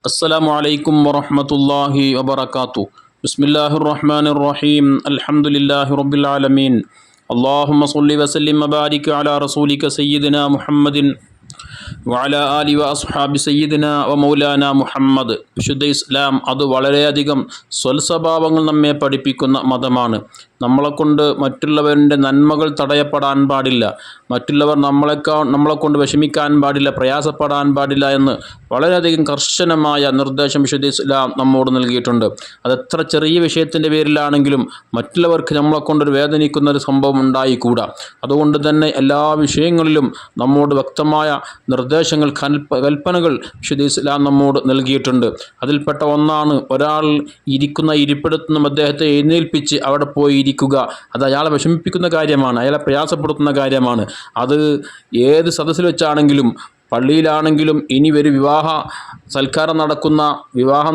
السلام عليكم ورحمة الله وبركاته. بسم الله الرحمن الرحيم. الحمد لله رب العالمين. اللهم صل وسلم وبارك على رسولك سيدنا محمد وعلى آله وأصحاب سيدنا ومولانا മുഹമ്മദ്. വിശുദ്ധ ഇസ്ലാം അത് വളരെയധികം സ്വൽസ്വഭാവങ്ങൾ നമ്മെ പഠിപ്പിക്കുന്ന മതമാണ്. നമ്മളെക്കൊണ്ട് മറ്റുള്ളവരുടെ നന്മകൾ തടയപ്പെടാൻ പാടില്ല, മറ്റുള്ളവർ നമ്മളെക്കൊണ്ട് വിഷമിക്കാൻ പാടില്ല, പ്രയാസപ്പെടാൻ പാടില്ല എന്ന് വളരെയധികം കർശനമായ നിർദ്ദേശം വിശുദ്ധ ഇസ്ലാം നമ്മോട് നൽകിയിട്ടുണ്ട്. അതെത്ര ചെറിയ വിഷയത്തിൻ്റെ പേരിലാണെങ്കിലും മറ്റുള്ളവർക്ക് നമ്മളെക്കൊണ്ടൊരു വേദനിക്കുന്ന ഒരു സംഭവം ഉണ്ടായിക്കൂടാ. അതുകൊണ്ട് തന്നെ എല്ലാ വിഷയങ്ങളിലും നമ്മോട് വ്യക്തമായ നിർദ്ദേശങ്ങൾ, കൽപ്പനകൾ വിശുദ്ധ ഇസ്ലാം നമ്മോട് നൽകിയിട്ടുണ്ട്. അതിൽപ്പെട്ട ഒന്നാണ് ഒരാൾ ഇരിക്കുന്ന ഇരിപ്പിടത്തുനിന്നും അദ്ദേഹത്തെ എഴുന്നേൽപ്പിച്ച് അവിടെ പോയി ഇരിക്കുക. അത് അയാളെ വിഷമിപ്പിക്കുന്ന കാര്യമാണ്, അയാളെ പ്രയാസപ്പെടുത്തുന്ന കാര്യമാണ്. അത് ഏത് സദസ്സിൽ വെച്ചാണെങ്കിലും, പള്ളിയിലാണെങ്കിലും, ഇനി ഒരു വിവാഹം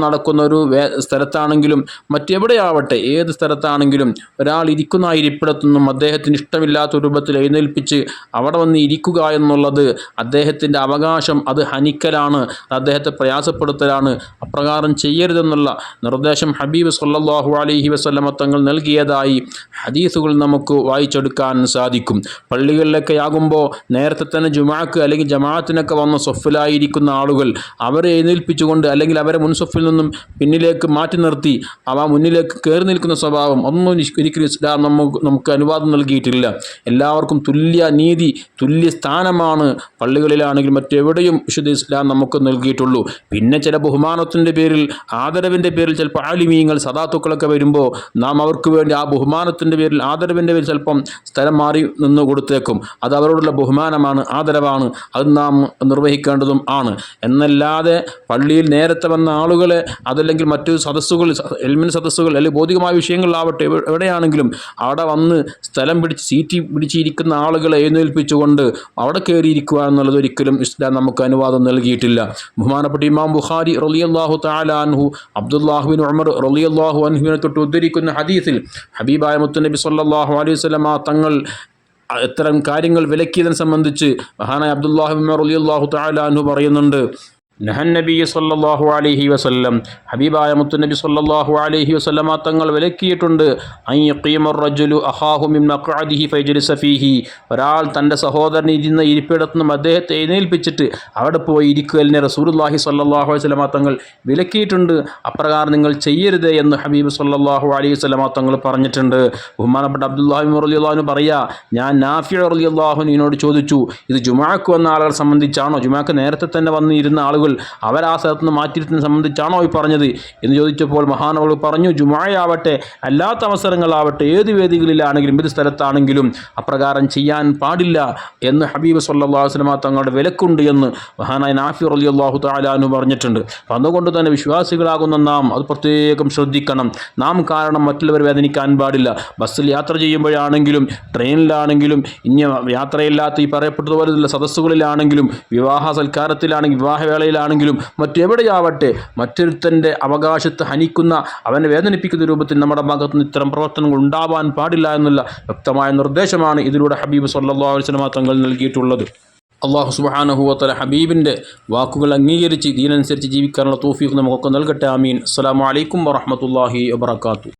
നടക്കുന്ന ഒരു സ്ഥലത്താണെങ്കിലും, മറ്റെവിടെയാവട്ടെ, ഏത് സ്ഥലത്താണെങ്കിലും ഒരാൾ ഇരിക്കുന്ന ഇരിപ്പിടത്തുനിന്നും അദ്ദേഹത്തിന് ഇഷ്ടമില്ലാത്ത രൂപത്തിൽ എഴുന്നേൽപ്പിച്ച് അവിടെ വന്ന് ഇരിക്കുക എന്നുള്ളത് അദ്ദേഹത്തിൻ്റെ അവകാശം, അത് ഹനിക്കലാണ്, അദ്ദേഹത്തെ പ്രയാസപ്പെടുത്തലാണ്. അപ്രകാരം ചെയ്യരുതെന്നുള്ള നിർദ്ദേശം ഹബീബ് സല്ലല്ലാഹു അലൈഹി വസല്ലമ തങ്ങൾ നൽകിയതായി ഹദീസുകൾ നമുക്ക് വായിച്ചെടുക്കാൻ സാധിക്കും. പള്ളികളിലൊക്കെ ആകുമ്പോൾ നേരത്തെ തന്നെ ജുമാക്ക് അല്ലെങ്കിൽ ജമാഅത്തിനൊക്കെ വന്ന സൊഫിലായിരിക്കുന്ന ആളുകൾ അവരെ എഴുന്നേൽപ്പിച്ചുകൊണ്ട് അല്ലെങ്കിൽ അവരെ മുൻസൊഫിൽ നിന്നും പിന്നിലേക്ക് മാറ്റി നിർത്തി മുന്നിലേക്ക് കയറി നിൽക്കുന്ന സ്വഭാവം ഒന്നും ഒരിക്കലും ഇസ്ലാം നമുക്ക് അനുവാദം നൽകിയിട്ടില്ല. എല്ലാവർക്കും തുല്യ നീതി, തുല്യ സ്ഥാനമാണ് പള്ളികളിലാണെങ്കിൽ മറ്റെവിടെയും വിശുദ്ധ ഇസ്ലാം നമുക്ക് നൽകിയിട്ടുള്ളൂ. പിന്നെ ചില ബഹുമാനത്തിൻ്റെ പേരിൽ, ആദരവിൻ്റെ പേരിൽ ചിലപ്പോൾ ആലിമീങ്ങൾ, സദാത്തുക്കളൊക്കെ വരുമ്പോൾ നാം അവർക്ക് വേണ്ടി ആ ബഹുമാനത്തിൻ്റെ പേരിൽ, ആദരവിൻ്റെ പേരിൽ ചിലപ്പം സ്ഥലം മാറി നിന്ന് കൊടുത്തേക്കും. അത് അവരോടുള്ള ബഹുമാനമാണ്, ആദരവാണ്, അത് നാം നിർവഹിക്കേണ്ടതും ആണ്. എന്നല്ലാതെ പള്ളിയിൽ നേരത്തെ വന്ന ആളുകളെ, അതല്ലെങ്കിൽ മറ്റു സദസ്സുകൾ, എൽമിൻ സദസ്സുകൾ അല്ലെങ്കിൽ ഭൗതികമായ വിഷയങ്ങളിലാവട്ടെ, എവിടെയാണെങ്കിലും അവിടെ വന്ന് സ്ഥലം സീറ്റ് പിടിച്ചിരിക്കുന്ന ആളുകളെ എഴുന്നേൽപ്പിച്ചുകൊണ്ട് അവിടെ കയറിയിരിക്കുക എന്നുള്ളത് ഒരിക്കലും ഇസ്ലാം നമുക്ക് അനുവാദം നൽകിയിട്ടില്ല. ബഹുമാനപ്പെട്ട ഇമാം ബുഖാരി റളിയല്ലാഹു തആല അൻഹു അബ്ദുല്ലാഹ് ബിൻ ഉമർ റളിയല്ലാഹു അൻഹുവിനെ തൊട്ട് ഉദ്ധരിക്കുന്ന ഹദീസിൽ ഹബീബായ മുത്തുനബി സല്ലല്ലാഹു അലൈഹി വസല്ലമ തങ്ങൾ ഇത്തരം കാര്യങ്ങൾ വിലക്കിയതിനെ സംബന്ധിച്ച് മഹാനായ അബ്ദുല്ലാഹ് ബിൻ ഉമർ റളിയല്ലാഹു തആല അൻഹു പറയുന്നുണ്ട്, നഹൻ നബി സല്ലല്ലാഹു അലൈഹി വസല്ലം, ഹബീബായ മുത്തുനബി സല്ലല്ലാഹു അലൈഹി വസല്ലമ തങ്ങൾ വിലക്കിയിട്ടുണ്ട്, അൻ യഖീമർ റജുലു അഖാഹു മിൻ മഖ്അദിഹി ഫയജ്ലിസ ഫീഹി, ഒരാൾ തൻ്റെ സഹോദരൻ ഇരുന്ന ഇരിപ്പിടത്തു നിന്നും അദ്ദേഹത്തെ എഴുന്നേൽപ്പിച്ചിട്ട് അവിടെ പോയി ഇരിക്കലിനെ റസൂലുള്ളാഹി സല്ലല്ലാഹു അലൈഹി വസല്ലമ തങ്ങൾ വിലക്കിയിട്ടുണ്ട്. അപ്രകാരം നിങ്ങൾ ചെയ്യരുത് എന്ന് ഹബീബ് സല്ലല്ലാഹു അലൈഹി വസല്ലമ തങ്ങൾ പറഞ്ഞിട്ടുണ്ട്. ബഹുമാനപ്പെട്ട അബ്ദുല്ലാഹി ബിൻ റളിയല്ലാഹു അൻഹു പറയാ, ഞാൻ നാഫി റളിയല്ലാഹു അൻഹുവിനോട് ചോദിച്ചു, ഇത് ജുമാക്ക് വന്ന ആളുകളെ സംബന്ധിച്ചാണോ, ജുമാക്ക് നേരത്തെ തന്നെ വന്നിരുന്ന ആളുകൾ അവർ ആ സ്ഥലത്ത് നിന്ന് മാറ്റിയിരുത്തുന്നത് സംബന്ധിച്ചാണോ ഈ പറഞ്ഞത് എന്ന് ചോദിച്ചപ്പോൾ മഹാനവൾ പറഞ്ഞു, ജുമായാവട്ടെ അല്ലാത്ത അവസരങ്ങളാവട്ടെ ഏത് വേദികളിലാണെങ്കിലും ഏത് സ്ഥലത്താണെങ്കിലും അപ്രകാരം ചെയ്യാൻ പാടില്ല എന്ന് ഹബീബ് സല്ലല്ലാഹു അലൈഹി വസല്ലമ തങ്ങളുടെ വിലക്കുണ്ട് എന്ന് മഹാനായ നാഫി റളിയല്ലാഹു തആല അൻഹു പറഞ്ഞിട്ടുണ്ട്. അപ്പം അതുകൊണ്ട് തന്നെ വിശ്വാസികളാകുന്ന നാം അത് പ്രത്യേകം ശ്രദ്ധിക്കണം. നാം കാരണം മറ്റുള്ളവർ വേദനിക്കാൻ പാടില്ല. ബസ്സിൽ യാത്ര ചെയ്യുമ്പോഴാണെങ്കിലും, ട്രെയിനിലാണെങ്കിലും, ഇനി യാത്രയില്ലാത്ത ഈ പറയപ്പെട്ടതുപോലെയുള്ള സദസ്സുകളിലാണെങ്കിലും, വിവാഹ സൽക്കാരത്തിലാണെങ്കിലും, വിവാഹവേളയിൽ ാണെങ്കിലും മറ്റെവിടെയാവട്ടെ മറ്റൊരുത്തൻ്റെ അവകാശത്തെ ഹനിക്കുന്ന, അവനെ വേദനിപ്പിക്കുന്ന രൂപത്തിൽ നമ്മുടെ ഭാഗത്തുനിന്ന് ഇത്തരം പ്രവർത്തനങ്ങൾ ഉണ്ടാവാൻ പാടില്ല എന്നുള്ള വ്യക്തമായ നിർദ്ദേശമാണ് ഇതിലൂടെ ഹബീബ് സല്ലല്ലാഹു അലൈഹി വസല്ലമ തങ്ങൾ നൽകിയിട്ടുള്ളത്. അല്ലാഹു സുബ്ഹാനഹു വ തആല ഹബീബിൻ്റെ വാക്കുകൾ അംഗീകരിച്ച് ദീനനുസരിച്ച് ജീവിക്കാനുള്ള തൗഫീഖ് നമുക്കൊക്കെ നൽകട്ടെ. ആമീൻ. അസ്സലാമു അലൈക്കും വറഹ്മത്തുള്ളാഹി വബറകാതുഹു.